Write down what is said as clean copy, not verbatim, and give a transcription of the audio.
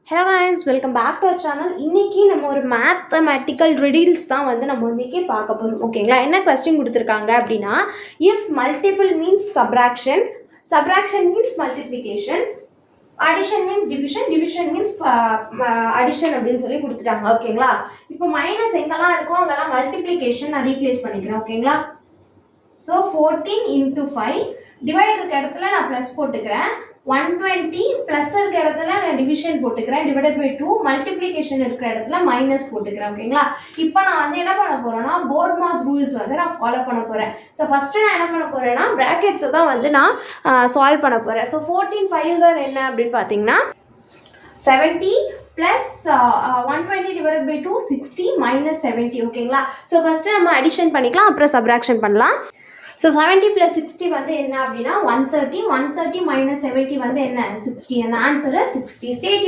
Hello guys, welcome back to our channel. இன்றைக்கி நம்ம ஒரு மேத்தமேட்டிக்கல் ரிடில்ஸ் தான் நம்ம இன்றைக்கி பார்க்க போகிறோம். ஓகேங்களா? என்ன கொஸ்டின் கொடுத்துருக்காங்க அப்படின்னா, if multiple means subtraction, subtraction means multiplication, addition means division, division means addition அப்படின்னு சொல்லி கொடுத்துட்டாங்க. ஓகேங்களா? இப்போ மைனஸ் எங்கெல்லாம் இருக்கோ அங்கெல்லாம் மல்டிப்ளிகேஷன் நான் ரீப்ளேஸ் பண்ணிக்கிறேன். ஓகேங்களா? ஸோ 14 into 5 டிவைட் இருக்க இடத்துல நான் ப்ளஸ் போட்டுக்கிறேன். 120 ப்ளஸ் இருக்க இடத்துல நான் டிவிஷன் போட்டுக்கிறேன். டிவைடட் பை 2 மல்டிப்ளிகேஷன் இருக்கிற இடத்துல மைனஸ் போட்டுக்கிறேன். ஓகேங்களா? இப்போ நான் என்ன பண்ண போகிறேன்னா, போர்ட் மாஸ் ரூல்ஸ் நான் ஃபாலோ பண்ண போகிறேன். ஸோ ஃபஸ்ட்டு நான் என்ன பண்ண போகிறேன்னா, ப்ராக்கெட்ஸை தான் நான் சால்வ் பண்ண போகிறேன். ஸோ 14 5s என்ன அப்படின்னு பார்த்தீங்கன்னா 70 ப்ளஸ் 120 டிவைடட் பை 2 60 மைனஸ் 70. ஓகேங்களா? ஸோ ஃபஸ்ட்டு நம்ம அடிஷன் பண்ணிக்கலாம், அப்புறம் சப்ராக்ஷன் பண்ணலாம். ஸோ 70 + 60 என்ன அப்படின்னா 130. 130 - 70 என்ன 60. அந்த ஆன்சர் 60. ஸ்டேட்